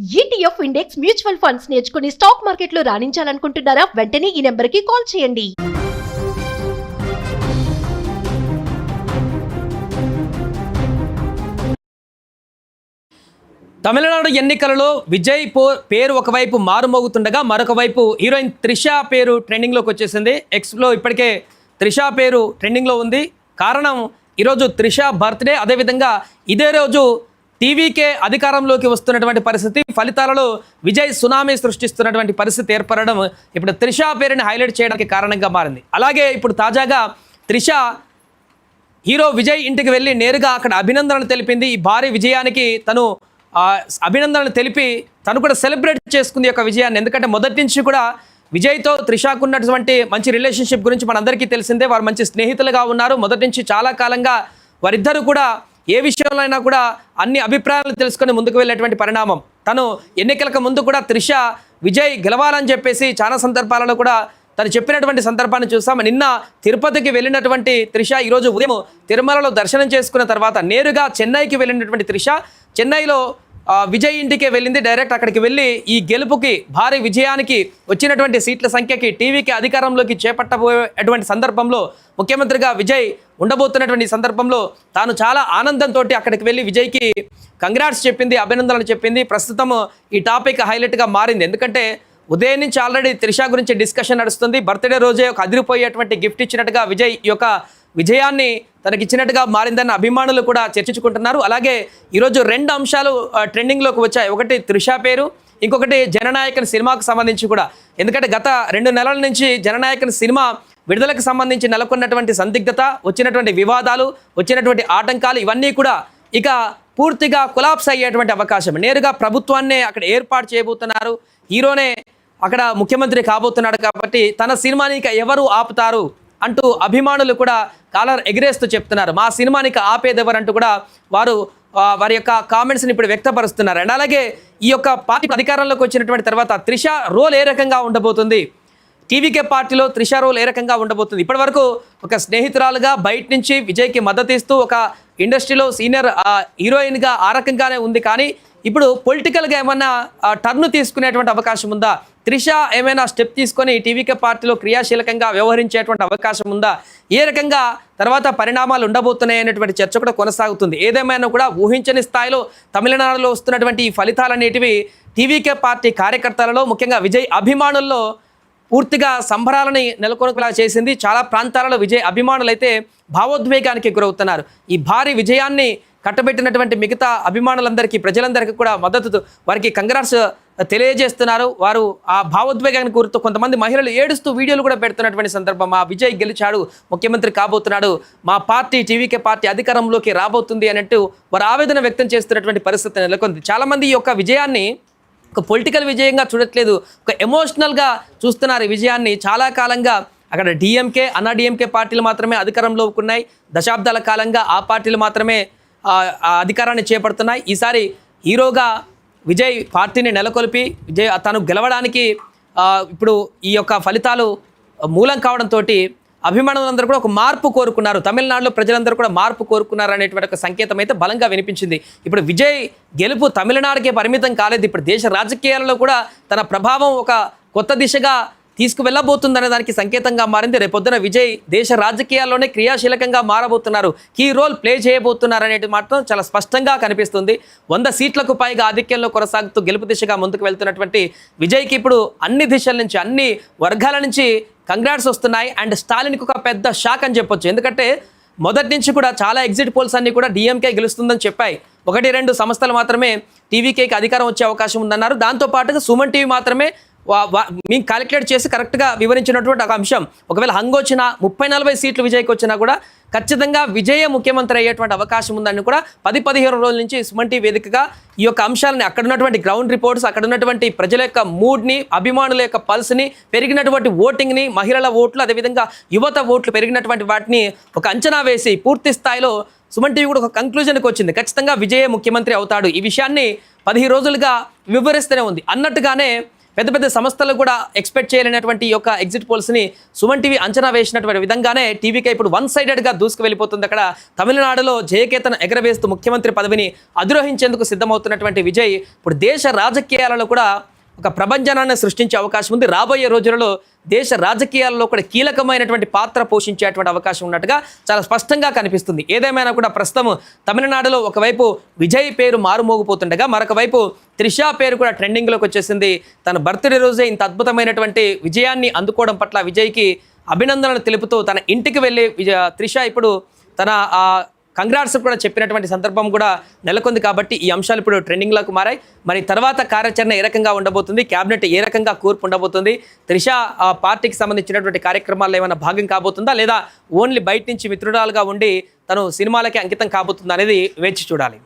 ETF index mutual funds నేర్చుకుని stock మార్కెట్లో రాణించాలనుకుంటున్నారా? వెంటనే ఈ నెంబర్కి కాల్ చేయండి. తమిళనాడు ఎన్నికలలో విజయ్ పేరు ఒకవైపు మారుమోగుతుండగా మరొక వైపు హీరోయిన్ త్రిష పేరు ట్రెండింగ్లోకి వచ్చేసింది. ఎక్స్లో ఇప్పటికే త్రిష పేరు ట్రెండింగ్లో ఉంది. కారణం ఈరోజు త్రిష బర్త్డే. అదేవిధంగా ఇదే రోజు టీవీకే అధికారంలోకి వస్తున్నటువంటి పరిస్థితి. ఫలితాలలో విజయ్ సునామీ సృష్టిస్తున్నటువంటి పరిస్థితి ఏర్పడడం ఇప్పుడు త్రిష పేరుని హైలైట్ చేయడానికి కారణంగా మారింది. అలాగే ఇప్పుడు తాజాగా త్రిష హీరో విజయ్ ఇంటికి వెళ్ళి నేరుగా అక్కడ అభినందనలు తెలిపింది. ఈ భారీ విజయానికి తను అభినందనలు తెలిపి తను కూడా సెలబ్రేట్ చేసుకుంది యొక్క విజయాన్ని. ఎందుకంటే మొదటి నుంచి కూడా విజయ్తో త్రిషకు ఉన్నటువంటి మంచి రిలేషన్షిప్ గురించి మనందరికీ తెలిసిందే. వారు మంచి స్నేహితులుగా ఉన్నారు. మొదటి నుంచి చాలా కాలంగా వారిద్దరూ కూడా ఏ విషయంలో అయినా కూడా అన్ని అభిప్రాయాలు తెలుసుకొని ముందుకు వెళ్ళేటువంటి పరిణామం. తను ఎన్నికలకు ముందు కూడా త్రిష విజయ్ గెలవాలని చెప్పేసి చాలా సందర్భాలలో కూడా తను చెప్పినటువంటి సందర్భాన్ని చూసాం. నిన్న తిరుపతికి వెళ్ళినటువంటి త్రిష ఈరోజు ఉదయం తిరుమలలో దర్శనం చేసుకున్న తర్వాత నేరుగా చెన్నైకి వెళ్ళినటువంటి త్రిష చెన్నైలో విజయ్ ఇంటికే వెళ్ళింది. డైరెక్ట్ అక్కడికి వెళ్ళి ఈ గెలుపుకి భారీ విజయానికి వచ్చినటువంటి సీట్ల సంఖ్యకి టీవీకి అధికారంలోకి చేపట్టబోయేటువంటి సందర్భంలో ముఖ్యమంత్రిగా విజయ్ ఉండబోతున్నటువంటి సందర్భంలో తాను చాలా ఆనందంతో అక్కడికి వెళ్ళి విజయ్కి కంగ్రాట్స్ చెప్పింది, అభినందనలు చెప్పింది. ప్రస్తుతం ఈ టాపిక్ హైలైట్గా మారింది. ఎందుకంటే ఉదయం నుంచి ఆల్రెడీ త్రిష గురించి డిస్కషన్ నడుస్తుంది. బర్త్డే రోజే ఒక అదిరిపోయేటువంటి గిఫ్ట్ ఇచ్చినట్టుగా విజయ్ ఈ యొక్క విజయాన్ని తనకిచ్చినట్టుగా మారిందన్న అభిమానులు కూడా చర్చించుకుంటున్నారు. అలాగే ఈరోజు రెండు అంశాలు ట్రెండింగ్లోకి వచ్చాయి. ఒకటి త్రిష పేరు, ఇంకొకటి జననాయకన్ సినిమాకు సంబంధించి కూడా. ఎందుకంటే గత 2 నెలల నుంచి జననాయకన్ సినిమా విడుదలకు సంబంధించి నెలకొన్నటువంటి సందిగ్ధత, వచ్చినటువంటి వివాదాలు, వచ్చినటువంటి ఆటంకాలు ఇవన్నీ కూడా ఇక పూర్తిగా కొలాప్స్ అయ్యేటువంటి అవకాశం. నేరుగా ప్రభుత్వాన్నే అక్కడ ఏర్పాటు చేయబోతున్నారు. హీరోనే అక్కడ ముఖ్యమంత్రి కాబోతున్నాడు కాబట్టి తన సినిమాని ఇక ఎవరు ఆపుతారు అంటూ అభిమానులు కూడా కాలర్ ఎగిరేస్తూ చెప్తున్నారు. మా సినిమానికి ఆపేదెవరంటూ కూడా వారి యొక్క కామెంట్స్ని ఇప్పుడు వ్యక్తపరుస్తున్నారు. అండ్ అలాగే ఈ యొక్క పార్టీ అధికారంలోకి వచ్చినటువంటి తర్వాత త్రిష రోల్ ఏ రకంగా ఉండబోతుంది, టీవీకే పార్టీలో త్రిష రోల్ ఏ రకంగా ఉండబోతుంది. ఇప్పటి వరకు ఒక స్నేహితురాలుగా బయట నుంచి విజయ్కి మద్దతు ఇస్తూ ఒక ఇండస్ట్రీలో సీనియర్ హీరోయిన్గా ఆ రకంగానే ఉంది. కానీ ఇప్పుడు పొలిటికల్గా ఏమన్నా టర్న్ తీసుకునేటువంటి అవకాశం ఉందా? త్రిష ఏమైనా స్టెప్ తీసుకొని టీవీకే పార్టీలో క్రియాశీలకంగా వ్యవహరించేటువంటి అవకాశం ఉందా? ఏ రకంగా తర్వాత పరిణామాలు ఉండబోతున్నాయి అనేటువంటి చర్చ కూడా కొనసాగుతుంది. ఏదేమైనా కూడా ఊహించని స్థాయిలో తమిళనాడులో వస్తున్నటువంటి ఈ ఫలితాలనేటివి టీవీకే పార్టీ కార్యకర్తలలో, ముఖ్యంగా విజయ్ అభిమానుల్లో పూర్తిగా సంబరాలని నెలకొనలా చేసింది. చాలా ప్రాంతాలలో విజయ్ అభిమానులు అయితే భావోద్వేగానికి గురవుతున్నారు. ఈ భారీ విజయాన్ని కట్టబెట్టినటువంటి మిగతా అభిమానులందరికీ, ప్రజలందరికీ కూడా మద్దతు, వారికి కంగ్రాట్స్ తెలియజేస్తున్నారు. వారు ఆ భావోద్వేగానికి గుర్తు కొంతమంది మహిళలు ఏడుస్తూ వీడియోలు కూడా పెడుతున్నటువంటి సందర్భం. మా విజయ్ గెలిచాడు, ముఖ్యమంత్రి కాబోతున్నాడు, మా పార్టీ టీవీకే పార్టీ అధికారంలోకి రాబోతుంది అన్నట్టు వారు ఆవేదన వ్యక్తం చేస్తున్నటువంటి పరిస్థితి నెలకొంది. చాలామంది ఈ యొక్క విజయాన్ని ఒక పొలిటికల్ విజయంగా చూడట్లేదు, ఒక ఎమోషనల్గా చూస్తున్నారు ఈ విజయాన్ని. చాలా కాలంగా అక్కడ డిఎంకే, అన్నా డిఎంకే పార్టీలు మాత్రమే అధికారంలోకి ఉన్నాయి. దశాబ్దాల కాలంగా ఆ పార్టీలు మాత్రమే అధికారాన్ని చేపడుతున్నాయి. ఈసారి హీరోగా విజయ్ పార్టీని నెలకొల్పి విజయ్ తను గెలవడానికి ఇప్పుడు ఈ యొక్క ఫలితాలు మూలం కావడంతో అభిమానులందరూ కూడా ఒక మార్పు కోరుకున్నారు. తమిళనాడులో ప్రజలందరూ కూడా మార్పు కోరుకున్నారు అనేటువంటి ఒక సంకేతం అయితే బలంగా వినిపించింది. ఇప్పుడు విజయ్ గెలుపు తమిళనాడుకే పరిమితం కాలేదు. ఇప్పుడు దేశ రాజకీయాలలో కూడా తన ప్రభావం ఒక కొత్త దిశగా తీసుకువెళ్ళబోతుందనే దానికి సంకేతంగా మారింది. రేపొద్దున విజయ్ దేశ రాజకీయాల్లోనే క్రియాశీలకంగా మారబోతున్నారు, కీ రోల్ ప్లే చేయబోతున్నారు అనేది మాత్రం చాలా స్పష్టంగా కనిపిస్తుంది. 100 సీట్లకు పైగా ఆధిక్యంలో కొనసాగుతూ గెలుపు దిశగా ముందుకు వెళ్తున్నటువంటి విజయ్కి ఇప్పుడు అన్ని దిశల నుంచి, అన్ని వర్గాల నుంచి కంగ్రాట్స్ వస్తున్నాయి. అండ్ స్టాలిన్కి ఒక పెద్ద షాక్ అని చెప్పొచ్చు. ఎందుకంటే మొదటి నుంచి కూడా చాలా ఎగ్జిట్ పోల్స్ అన్ని కూడా డిఎంకే గెలుస్తుందని చెప్పాయి. 1-2 సంస్థలు మాత్రమే టీవీకేకి అధికారం వచ్చే అవకాశం ఉందన్నారు. దాంతోపాటుగా సుమన్ టీవీ మాత్రమే మేము క్యాలిక్యులేట్ చేసి కరెక్ట్గా వివరించినటువంటి ఒక అంశం. ఒకవేళ హంగ్ వచ్చినా 30-40 సీట్లు విజయ్కి వచ్చినా కూడా ఖచ్చితంగా విజయ ముఖ్యమంత్రి అయ్యేటువంటి అవకాశం ఉందని కూడా 10-15 రోజుల నుంచి సుమన్ టీవీ వేదికగా ఈ యొక్క అంశాలని, అక్కడ ఉన్నటువంటి గ్రౌండ్ రిపోర్ట్స్, అక్కడ ఉన్నటువంటి ప్రజల యొక్క మూడ్ని, అభిమానుల యొక్క పల్స్ని, పెరిగినటువంటి ఓటింగ్ని, మహిళల ఓట్లు, అదేవిధంగా యువత ఓట్లు పెరిగినటువంటి వాటిని ఒక అంచనా వేసి పూర్తి స్థాయిలో సుమన్ టీవీ కూడా ఒక కంక్లూజన్కి వచ్చింది. ఖచ్చితంగా విజయ ముఖ్యమంత్రి అవుతాడు. ఈ విషయాన్ని 15 రోజులుగా వివరిస్తూనే ఉంది. అన్నట్టుగానే పెద్ద పెద్ద సంస్థలు కూడా ఎక్స్పెక్ట్ చేయలేనటువంటి ఈ యొక్క ఎగ్జిట్ పోల్స్ని సుమన్ టీవీ అంచనా వేసినటువంటి విధంగానే టీవీకే ఇప్పుడు వన్ సైడెడ్గా దూసుకు వెళ్ళిపోతుంది. అక్కడ తమిళనాడులో జయకేతన ఎగరవేస్తూ ముఖ్యమంత్రి పదవిని అధిరోహించేందుకు సిద్ధమవుతున్నటువంటి విజయ్ ఇప్పుడు దేశ రాజకీయాలలో కూడా ఒక ప్రభంజనాన్ని సృష్టించే అవకాశం ఉంది. రాబోయే రోజులలో దేశ రాజకీయాల్లో కూడా కీలకమైనటువంటి పాత్ర పోషించేటువంటి అవకాశం ఉన్నట్టుగా చాలా స్పష్టంగా కనిపిస్తుంది. ఏదేమైనా కూడా ప్రస్తుతం తమిళనాడులో ఒకవైపు విజయ్ పేరు మారుమోగిపోతుండగా మరొక వైపు త్రిష పేరు కూడా ట్రెండింగ్లోకి వచ్చేసింది. తన బర్త్డే రోజే ఇంత అద్భుతమైనటువంటి విజయాన్ని అందుకోవడం పట్ల విజయ్కి అభినందనలు తెలుపుతూ తన ఇంటికి వెళ్ళి త్రిష ఇప్పుడు తన కంగ్రాట్స్ కూడా చెప్పినటువంటి సందర్భం కూడా నెలకొంది. కాబట్టి ఈ అంశాలు ఇప్పుడు ట్రెండింగ్లోకి మారాయి. మరి తర్వాత కార్యాచరణ ఏ రకంగా ఉండబోతుంది, క్యాబినెట్ ఏ రకంగా కూర్పు ఉండబోతుంది, త్రిష ఆ పార్టీకి సంబంధించినటువంటి కార్యక్రమాల్లో ఏమైనా భాగం కాబోతుందా లేదా ఓన్లీ బయట నుంచి మిత్రురాలుగా ఉండి తను సినిమాలకి అంకితం కాబోతుందా అనేది వేచి చూడాలి.